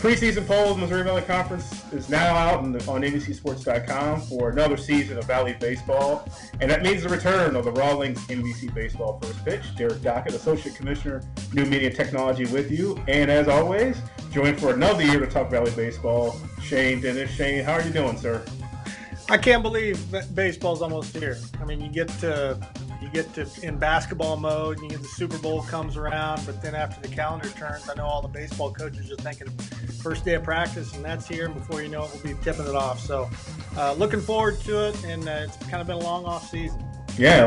preseason poll of the Missouri Valley Conference is now out on MVCsports.com for another season of Valley baseball, and that means the return of the Rawlings MVC baseball first pitch. Derek Dockett, Associate Commissioner, New Media and Technology, with you, and as always, joined for another year to talk Valley baseball, Shane Dennis. Shane, how are you doing, sir? I can't believe that baseball's almost here. I mean, you get to in basketball mode, and the Super Bowl comes around, but then after the calendar turns, I know all the baseball coaches are thinking first day of practice, and that's here, and before you know it, we'll be tipping it off. So looking forward to it, and it's kind of been a long off season. Yeah,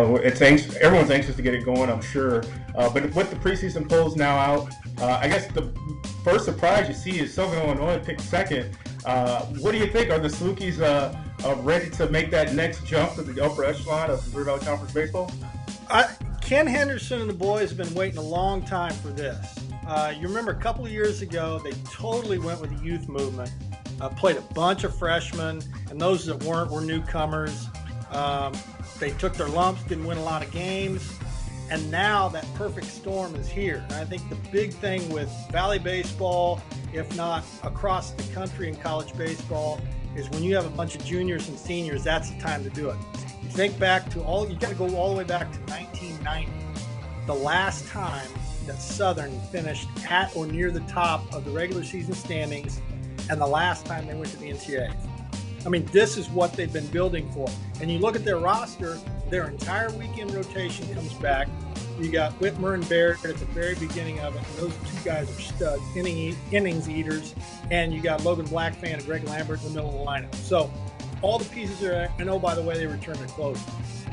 everyone's anxious to get it going, I'm sure. But with the preseason polls now out, I guess the first surprise you see is Southern Illinois picked second. What do you think? Are the Salukis ready to make that next jump to the upper echelon of Missouri Valley Conference baseball? Ken Henderson and the boys have been waiting a long time for this. You remember a couple of years ago, they totally went with the youth movement, played a bunch of freshmen, and those that weren't were newcomers. They took their lumps, didn't win a lot of games, and now that perfect storm is here. And I think the big thing with Valley baseball, if not across the country in college baseball, is when you have a bunch of juniors and seniors, that's the time to do it. You think back to you got to go all the way back to 1990, the last time that Southern finished at or near the top of the regular season standings, and the last time they went to the NCAA. I mean, this is what they've been building for. And you look at their roster, their entire weekend rotation comes back. You got Whitmer and Barrett at the very beginning of it, and those two guys are studs, innings eaters. And you got Logan Blackfan and Greg Lambert in the middle of the lineup. So all the pieces are there. And oh, by the way, they returned their closer.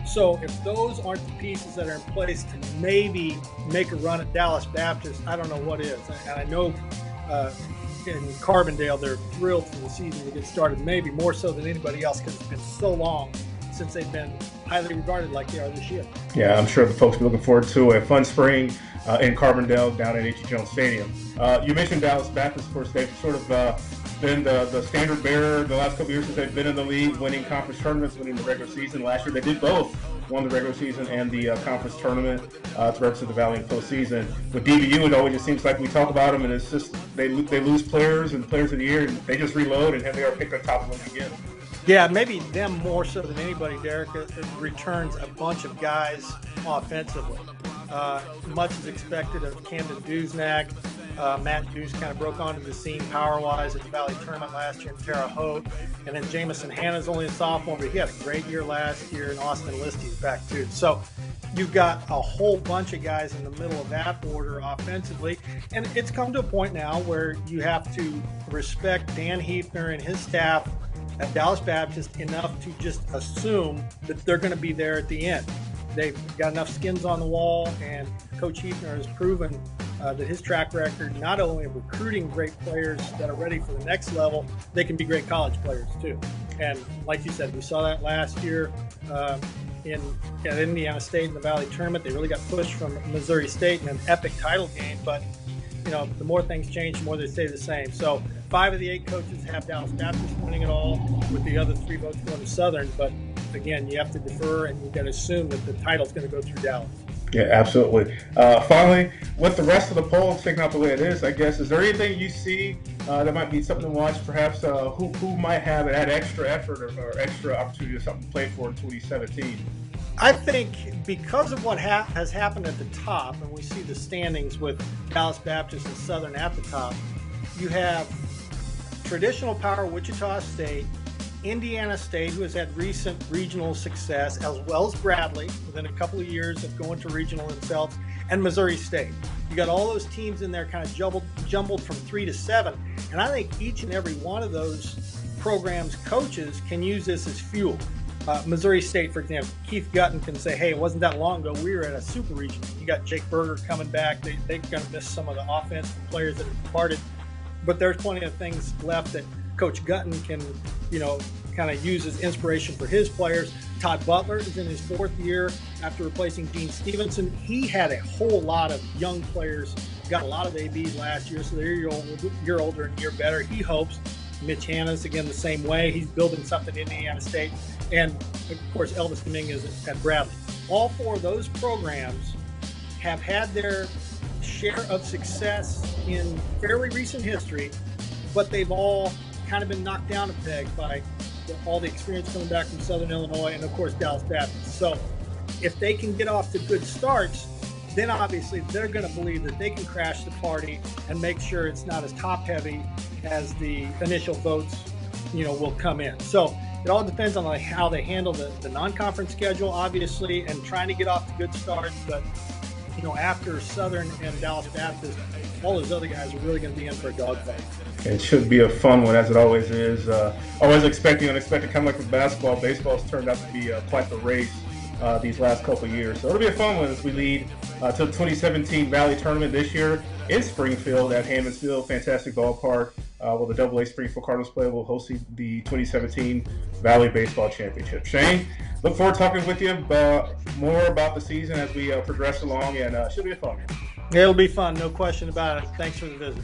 So if those aren't the pieces that are in place to maybe make a run at Dallas Baptist, I don't know what is. And I know in Carbondale, they're thrilled for the season to get started, maybe more so than anybody else, because it's been so long since they've been highly regarded like they are this year. Yeah, I'm sure the folks will be looking forward to a fun spring in Carbondale down at H.E. Jones Stadium. You mentioned Dallas Baptist. Of course, they've sort of been the standard bearer the last couple of years since they've been in the league, winning conference tournaments, winning the regular season. Last year they did both, won the regular season and the conference tournament to represent the Valley in postseason. With DBU, it always just seems like we talk about them, and it's just they lose players and players of the year, and they just reload, and here they are picked on top of them again. Yeah, maybe them more so than anybody, Derek. It returns a bunch of guys offensively. Much is expected of Camden Duznak. Matt Deuce kind of broke onto the scene power-wise at the Valley Tournament last year in Terre Haute. And then Jamison Hanna's only a sophomore, but he had a great year last year, and Austin Listy's back too. So you've got a whole bunch of guys in the middle of that order offensively. And it's come to a point now where you have to respect Dan Hefner and his staff at Dallas Baptist enough to just assume that they're going to be there at the end. They've got enough skins on the wall, and Coach Hefner has proven that his track record, not only of recruiting great players that are ready for the next level, they can be great college players too. And like you said, we saw that last year at Indiana State in the Valley Tournament. They really got pushed from Missouri State in an epic title game, but the more things change, the more they stay the same. So 5 of the 8 coaches have Dallas Baptist winning it all, with the other 3 votes going to Southern. But again, you have to defer, and you've got to assume that the title's going to go through Dallas. Yeah, absolutely. Finally, with the rest of the poll taken out the way it is, I guess, is there anything you see that might be something to watch? Perhaps who might have that extra effort or extra opportunity or something to play for in 2017? I think because of what has happened at the top, and we see the standings with Dallas Baptist and Southern at the top, you have traditional power Wichita State, Indiana State, who has had recent regional success, as well as Bradley, within a couple of years of going to regional themselves, and Missouri State. You got all those teams in there kind of jumbled from 3 to 7, and I think each and every one of those programs' coaches can use this as fuel. Missouri State, for example, Keith Gutton can say, hey, it wasn't that long ago we were at a super region. You got Jake Berger coming back. They're going to miss some of the offensive players that have departed, but there's plenty of things left that Coach Gutton can, kind of use as inspiration for his players. Todd Butler is in his 4th year after replacing Dean Stevenson. He had a whole lot of young players, got a lot of ABs last year, so they're a year older and a year better. He hopes. Mitch Hanna's, again, the same way. He's building something in Indiana State. And, of course, Elvis Dominguez at Bradley. All 4 of those programs have had their share of success in fairly recent history, but they've all kind of been knocked down a peg by all the experience coming back from Southern Illinois and, of course, Dallas Baptist. So if they can get off to good starts, then obviously they're going to believe that they can crash the party and make sure it's not as top-heavy as the initial votes, will come in. So it all depends on how they handle the non-conference schedule, obviously, and trying to get off to good starts. But after Southern and Dallas Baptist, all those other guys are really going to be in for a dogfight. It should be a fun one, as it always is. Always expecting unexpected, kind of like with basketball. Baseball's turned out to be quite the race these last couple of years. So it'll be a fun one as we lead to the 2017 Valley Tournament this year in Springfield at Hammons Field. Fantastic ballpark. Well, the AA Springfield Cardinals play will host the 2017 Valley Baseball Championship. Shane, look forward to talking with you more about the season as we progress along, and it should be a fun one. It'll be fun, no question about it. Thanks for the visit.